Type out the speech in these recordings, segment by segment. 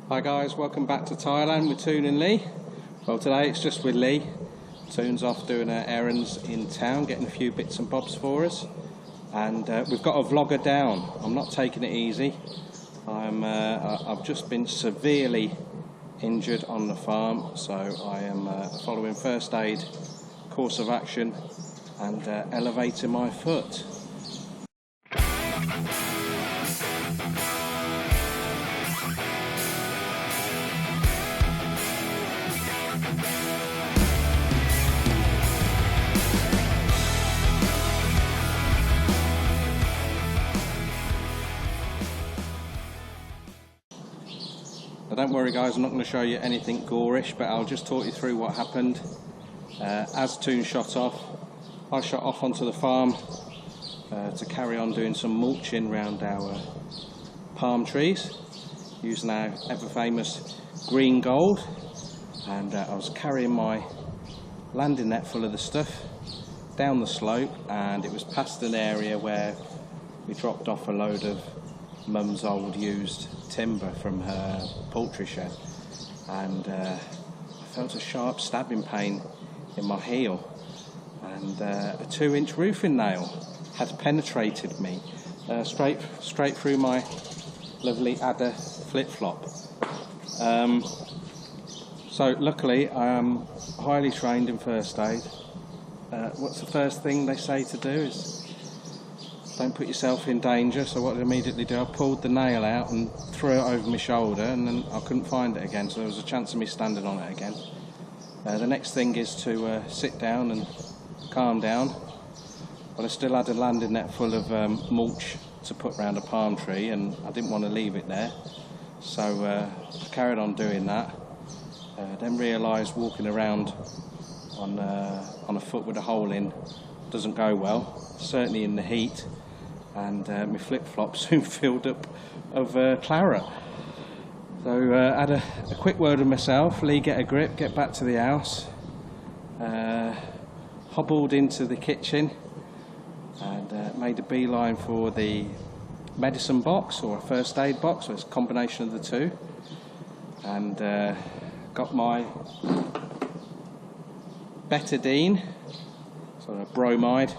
Hi guys, welcome back to Thailand with Toon and Lee. Well, today it's just with Lee. Toon's off doing her errands in town, getting a few bits and bobs for us. And we've got a vlogger down. I'm not taking it easy. I've just been severely injured on the farm, so I am following first aid course of action and elevating my foot. Now don't worry guys, I'm not going to show you anything gorish, but I'll just talk you through what happened. As Toon shot off, I shot off onto the farm to carry on doing some mulching around our palm trees, using our ever famous green gold. And I was carrying my landing net full of the stuff down the slope, and it was past an area where we dropped off a load of Mum's old used timber from her poultry shed, and I felt a sharp stabbing pain in my heel, and a 2-inch roofing nail had penetrated me straight through my lovely Adder flip-flop. So luckily I am highly trained in first aid. What's the first thing they say to do is don't put yourself in danger. So what I immediately do, I pulled the nail out and threw it over my shoulder, and then I couldn't find it again, so there was a chance of me standing on it again. The next thing is to sit down and calm down, but I still had a landing net full of mulch to put around a palm tree, and I didn't want to leave it there, so I carried on doing that. Then realised walking around on a foot with a hole in doesn't go well, certainly in the heat. And my flip-flops soon filled up of claret. So I had a quick word with myself, Lee, get a grip, get back to the house. Hobbled into the kitchen and made a beeline for the medicine box, or a first aid box, so it's a combination of the two. And got my betadine, so a bromide,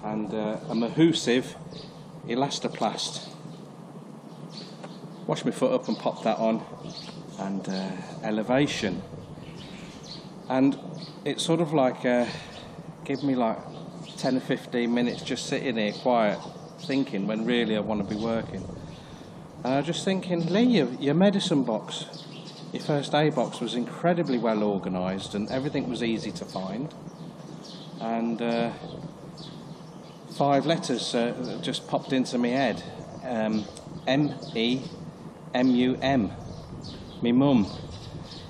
and a Mahusive elastoplast. Washed my foot up and popped that on, and elevation. And it sort of like gave me like 10 or 15 minutes just sitting here quiet thinking, when really I want to be working. And I was just thinking, Lee, your medicine box, your first aid box was incredibly well organised and everything was easy to find. And 5 letters just popped into my head. M-E-M-U-M. Me mum.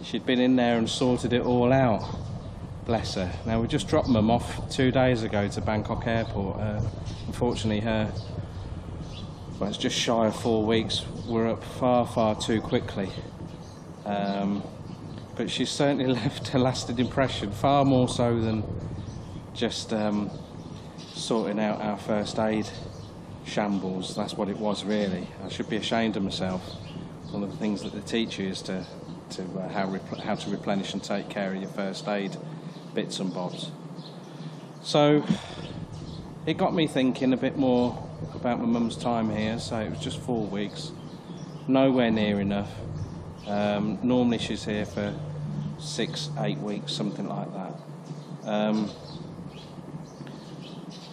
She'd been in there and sorted it all out. Bless her. Now, we just dropped Mum off 2 days ago to Bangkok Airport. Unfortunately, well, it's just shy of 4 weeks. We're up far too quickly. But she's certainly left a lasting impression, far more so than just sorting out our first aid shambles. That's what it was, really. I should be ashamed of myself. One of the things that they teach you is to how to replenish and take care of your first aid bits and bobs. So it got me thinking a bit more about my mum's time here. So it was just 4 weeks, nowhere near enough. Normally she's here for 6-8 weeks, something like that.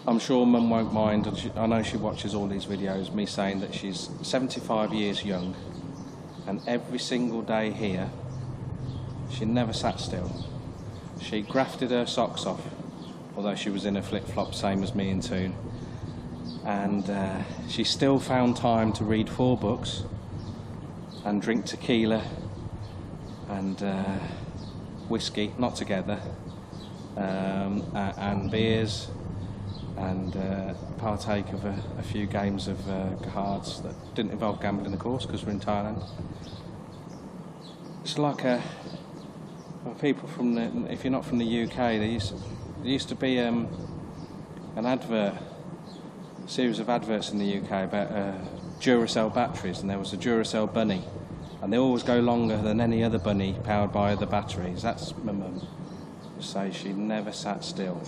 I'm sure Mum won't mind, and I know she watches all these videos, me saying that she's 75 years young, and every single day here she never sat still. She grafted her socks off, although she was in a flip-flop, same as me and Toon, and she still found time to read 4 books and drink tequila and whiskey, not together, and beers, and partake of a few games of cards that didn't involve gambling, of course, because we're in Thailand. It's like people from if you're not from the UK, there used to be an series of adverts in the UK about Duracell batteries, and there was a Duracell bunny and they always go longer than any other bunny powered by other batteries. That's my mum. So she never sat still,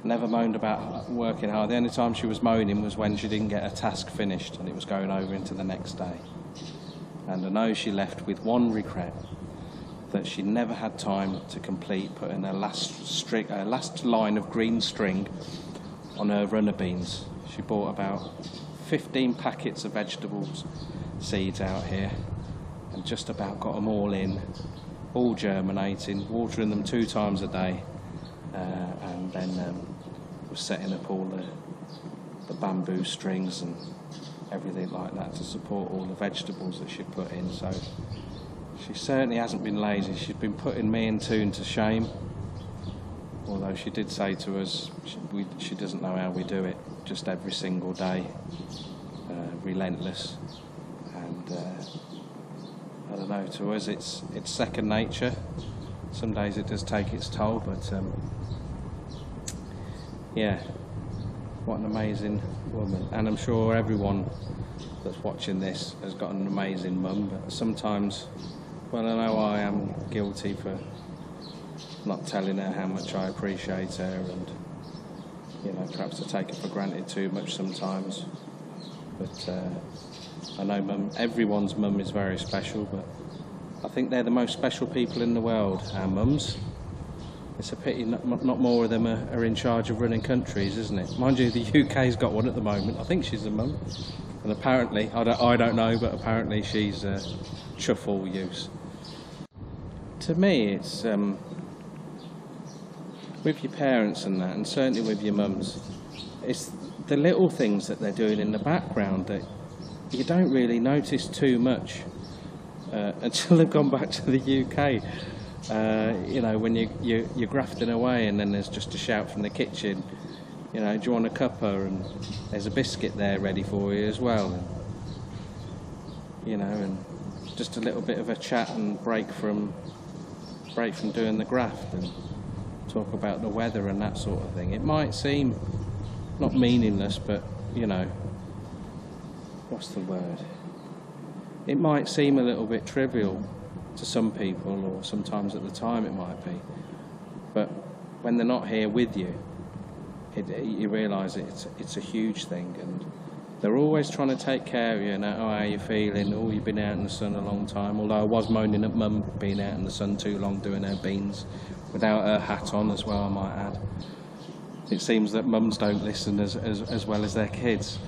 never moaned about working hard. The only time she was moaning was when she didn't get a task finished and it was going over into the next day. And I know she left with one regret, that she never had time to complete putting her last line of green string on her runner beans. She bought about 15 packets of vegetables seeds out here and just about got them all in, all germinating, watering them 2 times a day, and then was setting up all the bamboo strings and everything like that to support all the vegetables that she'd put in. So she certainly hasn't been lazy. She's been putting me and Toon to shame, although she did say to us she doesn't know how we do it, just every single day, relentless. And I don't know, to us it's second nature. Some days it does take its toll, but yeah, what an amazing woman. And I'm sure everyone that's watching this has got an amazing mum, but sometimes, well, I know I am guilty for not telling her how much I appreciate her, and you know, perhaps I take it for granted too much sometimes. But I know everyone's mum is very special, but I think they're the most special people in the world, our mums. It's a pity not more of them are in charge of running countries, isn't it? Mind you, the UK's got one at the moment. I think she's a mum, and apparently, I don't know, but apparently she's chuff all use. To me, it's with your parents and that, and certainly with your mums, it's the little things that they're doing in the background that you don't really notice too much until they've gone back to the UK. You know, when you're grafting away and then there's just a shout from the kitchen, you know, do you want a cuppa, and there's a biscuit there ready for you as well, and, you know, and just a little bit of a chat and break from doing the graft and talk about the weather and that sort of thing. It might seem not meaningless, but you know, what's the word? It might seem a little bit trivial to some people, or sometimes at the time it might be, but when they're not here with you, you realise it's a huge thing, and they're always trying to take care of you. And how are you feeling? Oh, you've been out in the sun a long time. Although I was moaning at Mum being out in the sun too long doing her beans without her hat on as well, I might add. It seems that mums don't listen as well as their kids.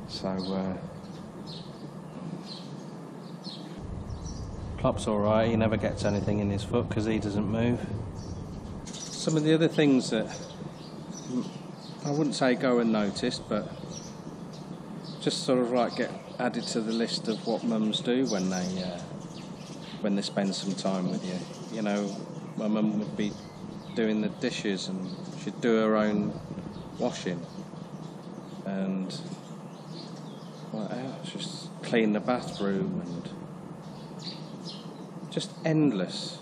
So Plop's alright, he never gets anything in his foot because he doesn't move. Some of the other things that I wouldn't say go unnoticed, but just sort of like get added to the list of what mums do when they spend some time with you. You know, my mum would be doing the dishes and she'd do her own washing, and what else? Just clean the bathroom, and just endless.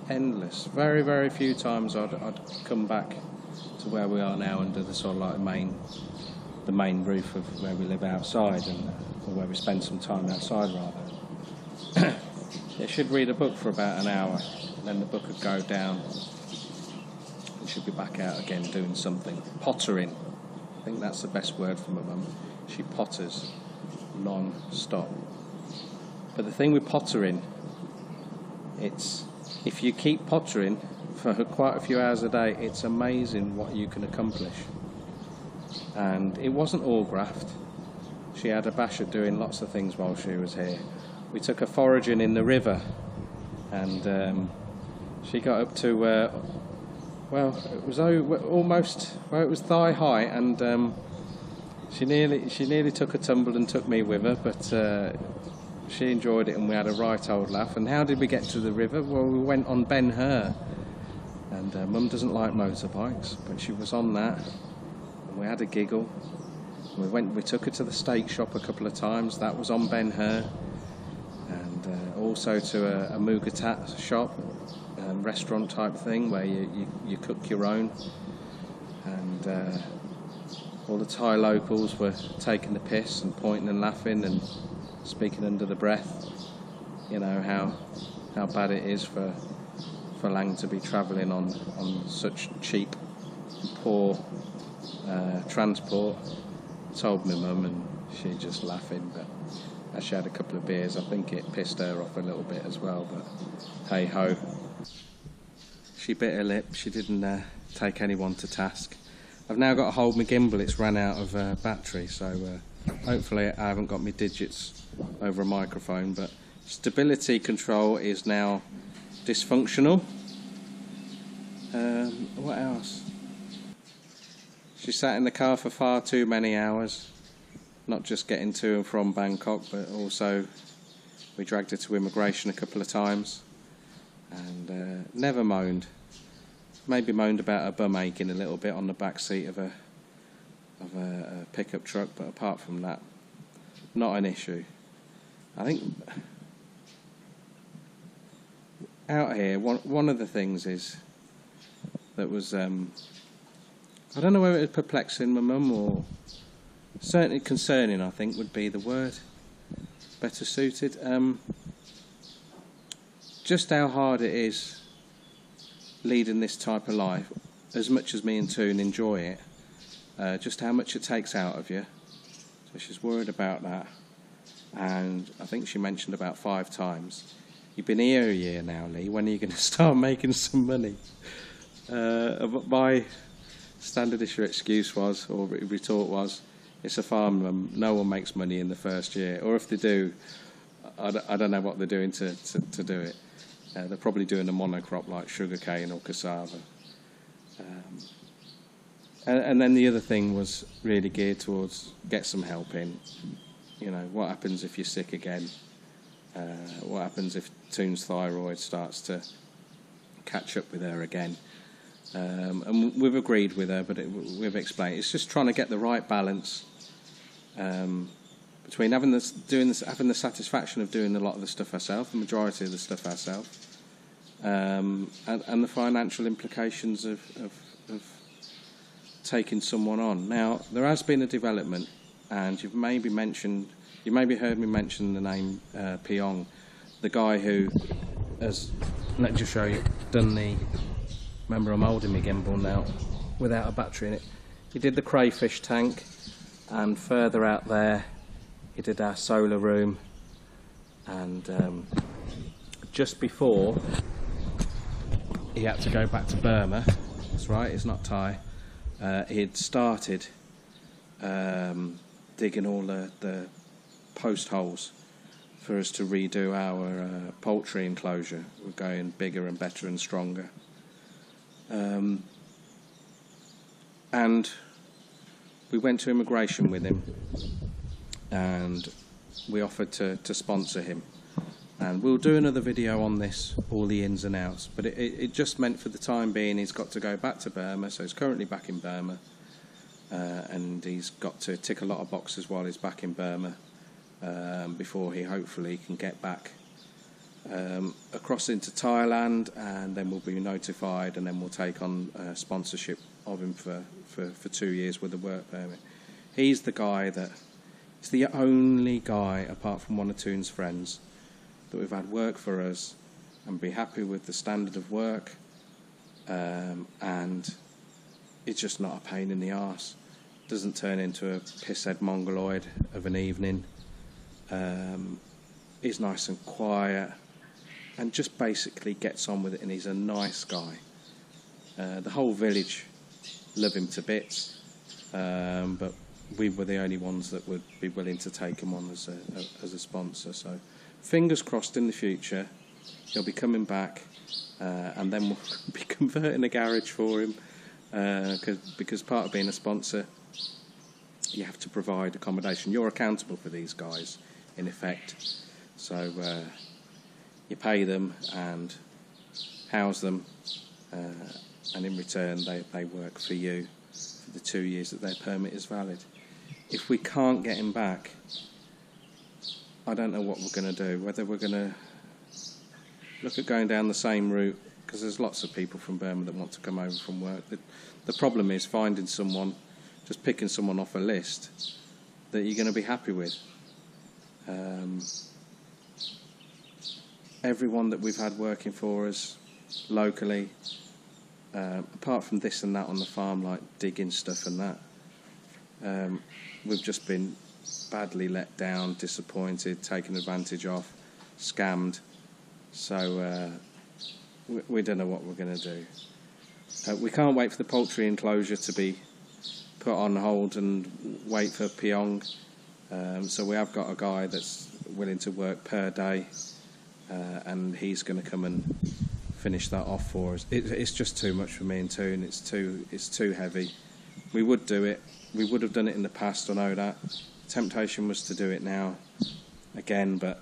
Very, very few times I'd come back to where we are now under the sort of like the main roof of where we live outside, and or where we spend some time outside rather. It should read a book for about an hour, and then the book would go down. It should be back out again doing something. Pottering. I think that's the best word for my mum. She potters non-stop. But the thing with pottering, it's if you keep pottering for quite a few hours a day, it's amazing what you can accomplish. And it wasn't all graft. She had a bash at doing lots of things while she was here. We took her foraging in the river, and she got up to well, it was almost, well, it was thigh high, and she nearly took a tumble and took me with her, but she enjoyed it and we had a right old laugh. And how did we get to the river? Well, we went on Ben Hur, and Mum doesn't like motorbikes, but she was on that, and we had a giggle. We took her to the steak shop a couple of times. That was on Ben Hur, and also to a Mugatat shop, restaurant type thing where you cook your own. And all the Thai locals were taking the piss and pointing and laughing, and speaking under the breath, you know, how bad it is for Lang to be travelling on such cheap, poor transport. Told my mum, and she just laughing, but as she had a couple of beers, I think it pissed her off a little bit as well, but hey ho. She bit her lip, she didn't take anyone to task. I've now got to hold my gimbal, it's ran out of battery, so hopefully I haven't got my digits over a microphone, but stability control is now dysfunctional. What else? She sat in the car for far too many hours, not just getting to and from Bangkok, but also we dragged her to immigration a couple of times, and never moaned. Maybe moaned about her bum aching a little bit on the back seat of a pickup truck, but apart from that, not an issue. I think out here, one of the things is that was I don't know whether it was perplexing my mum or certainly concerning, I think would be the word better suited. Just how hard it is leading this type of life, as much as me and Toon enjoy it, just how much it takes out of you. So she's worried about that, and I think she mentioned about 5 times, you've been here a year now, Lee, when are you going to start making some money? My standard issue excuse was, or retort was, it's a farm, no one makes money in the first year, or if they do, I don't know what they're doing to do it. They're probably doing a monocrop like sugarcane or cassava. And then the other thing was really geared towards get some help in. You know, what happens if you're sick again? What happens if Toon's thyroid starts to catch up with her again? And we've agreed with her, but we've explained it's just trying to get the right balance between having the satisfaction of doing a lot of the stuff herself, the majority of the stuff herself, and the financial implications of taking someone on. Now, there has been a development, and you've maybe heard me mention the name Pyong, the guy who has, let me just show you, done the, remember I'm holding my gimbal now without a battery in it. He did the crayfish tank, and further out there he did our solar room, and just before he had to go back to Burma, that's right, it's not Thai, he had started digging all the post holes for us to redo our poultry enclosure. We're going bigger and better and stronger. And we went to immigration with him, and we offered to sponsor him. And we'll do another video on this, all the ins and outs, but it just meant for the time being he's got to go back to Burma, so he's currently back in Burma, and he's got to tick a lot of boxes while he's back in Burma before he hopefully can get back across into Thailand, and then we'll be notified, and then we'll take on sponsorship of him for 2 years with a work permit. He's the guy he's the only guy, apart from one of Toon's friends, that we've had work for us and be happy with the standard of work, and it's just not a pain in the arse. Doesn't turn into a pisshead mongoloid of an evening. He's nice and quiet and just basically gets on with it, and he's a nice guy. The whole village love him to bits, but we were the only ones that would be willing to take him on as a sponsor. So fingers crossed in the future he'll be coming back, and then we'll be converting a garage for him, because part of being a sponsor, you have to provide accommodation. You're accountable for these guys, in effect. So you pay them and house them, and in return they work for you for the 2 years that their permit is valid. If we can't get him back, I don't know what we're going to do, whether we're going to look at going down the same route, because there's lots of people from Burma that want to come over from work. The problem is finding someone, just picking someone off a list that you're going to be happy with. Everyone that we've had working for us locally, apart from this and that on the farm, like digging stuff and that, we've just been badly let down, disappointed, taken advantage of, scammed. So we don't know what we're going to do. We can't wait for the poultry enclosure to be put on hold and wait for Pyong. So we have got a guy that's willing to work per day, and he's going to come and finish that off for us. It's just too much for me and Toon. It's too heavy. We would do it. We would have done it in the past. I know that. Temptation was to do it now again, but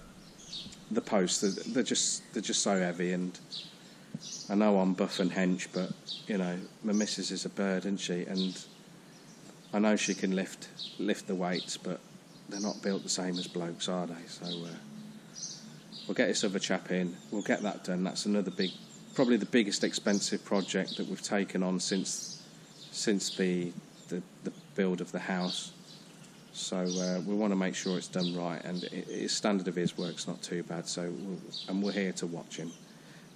the posts, they're just so heavy. And I know I'm buff and hench, but you know, my missus is a bird, isn't she? And I know she can lift the weights, but they're not built the same as blokes, are they? So we'll get this other chap in. We'll get that done. That's another probably the biggest expensive project that we've taken on since the build of the house. So we want to make sure it's done right, and his standard of his work's not too bad. So we're here to watch him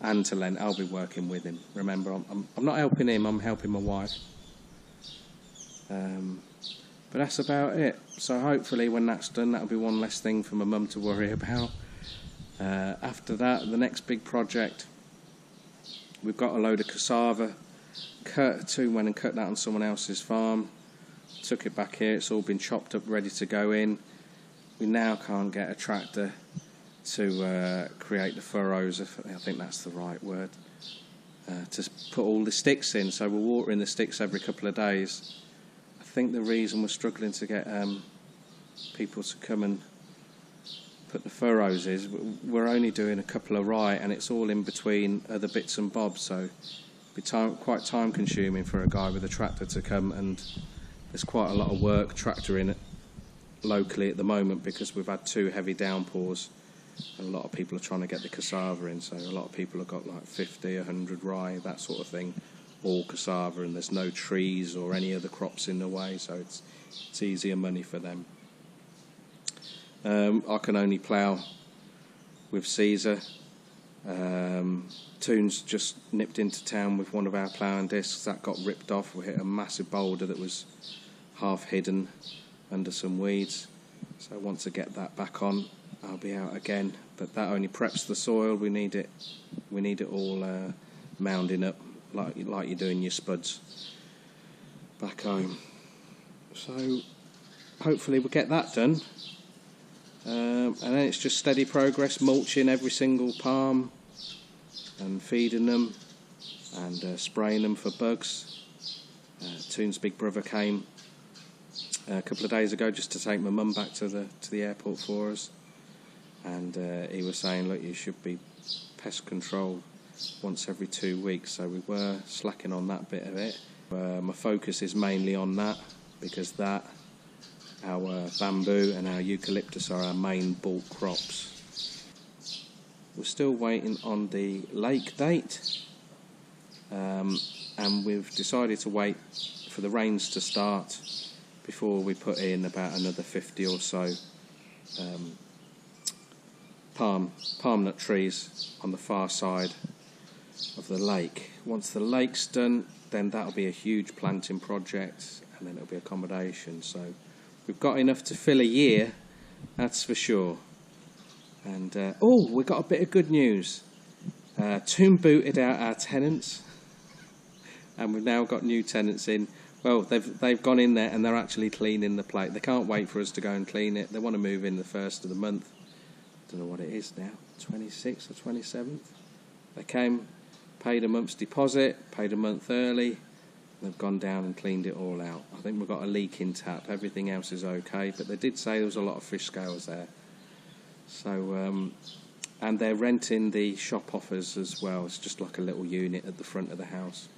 and to lend. I'll be working with him. Remember, I'm not helping him. I'm helping my wife. But that's about it. So hopefully when that's done, that'll be one less thing for my mum to worry about. After that, the next big project, we've got a load of cassava. Toon went and cut that on someone else's farm. Took it back here. It's all been chopped up, ready to go in. We now can't get a tractor to create the furrows, I think that's the right word, to put all the sticks in. So we're watering the sticks every couple of days. I think the reason we're struggling to get people to come and put the furrows is we're only doing a couple of rye, and it's all in between other bits and bobs, so it'd be quite time consuming for a guy with a tractor to come, and there's quite a lot of work tractoring it locally at the moment because we've had 2 heavy downpours, and a lot of people are trying to get the cassava in. So a lot of people have got like 50, 100 rye, that sort of thing, all cassava, and there's no trees or any other crops in the way, so it's easier money for them. I can only plough with Caesar. Toon's just nipped into town with one of our ploughing discs that got ripped off. We hit a massive boulder that was half hidden under some weeds, so once I get that back on, I'll be out again. But that only preps the soil. We need it all mounding up like you do in your spuds back home. So hopefully we'll get that done, and then it's just steady progress, mulching every single palm and feeding them and spraying them for bugs. Toon's big brother came a couple of days ago just to take my mum back to the airport for us, and he was saying, look, you should be pest control once every 2 weeks. So we were slacking on that bit of it. My focus is mainly on that because our bamboo and our eucalyptus are our main bulk crops. We're still waiting on the lake date, and we've decided to wait for the rains to start before we put in about another 50 or so palm nut trees on the far side of the lake. Once the lake's done, then that'll be a huge planting project, and then it'll be accommodation. So we've got enough to fill a year, that's for sure. And we've got a bit of good news. Toon booted out our tenants, and we've now got new tenants in. Well, they've gone in there and they're actually cleaning the plate. They can't wait for us to go and clean it. They want to move in the first of the month. I don't know what it is now, 26th or 27th. They came, paid a month's deposit, paid a month early. They've gone down and cleaned it all out. I think we've got a leaking tap. Everything else is okay, but they did say there was a lot of fish scales there. So, and they're renting the shop offers as well. It's just like a little unit at the front of the house.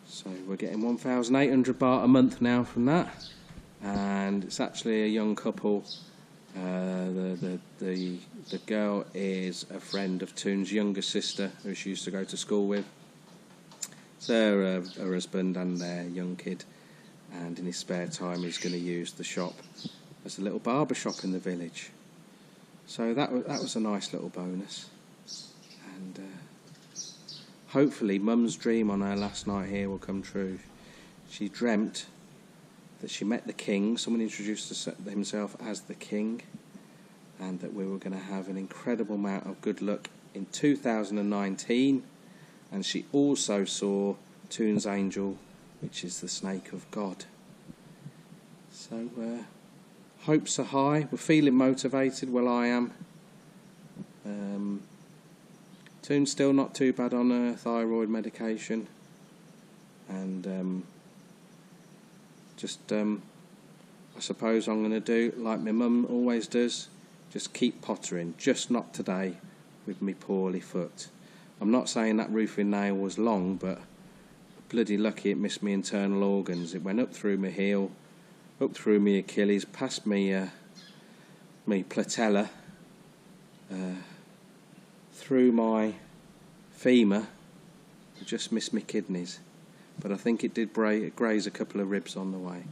So we're getting 1,800 baht a month now from that, and it's actually a young couple. The girl is a friend of Toon's younger sister, who she used to go to school with. So her husband and their young kid, and in his spare time he's going to use the shop as a little barber shop in the village. So that was a nice little bonus. And hopefully Mum's dream on her last night here will come true. She dreamt that she met the king. Someone introduced himself as the king, and that we were going to have an incredible amount of good luck in 2019. And she also saw Toon's angel, which is the snake of God. So hopes are high. We're feeling motivated. Well, I am. Toon's still not too bad on her thyroid medication, and I suppose I'm going to do like my mum always does, just keep pottering, just not today with me poorly foot. I'm not saying that roofing nail was long, but bloody lucky it missed me internal organs. It went up through my heel, up through my Achilles, past me patella, through my femur, just missed my kidneys. But I think it did graze a couple of ribs on the way.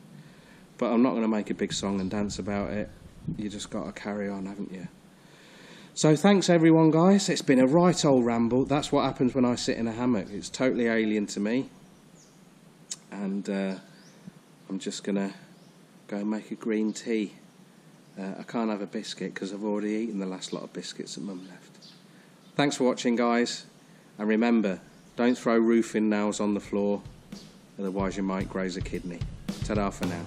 But I'm not going to make a big song and dance about it. You just got to carry on, haven't you? So thanks everyone, guys. It's been a right old ramble. That's what happens when I sit in a hammock. It's totally alien to me. And I'm just going to go and make a green tea. I can't have a biscuit because I've already eaten the last lot of biscuits that Mum left. Thanks for watching, guys. And remember, don't throw roofing nails on the floor, otherwise you might graze a kidney. Ta-da for now.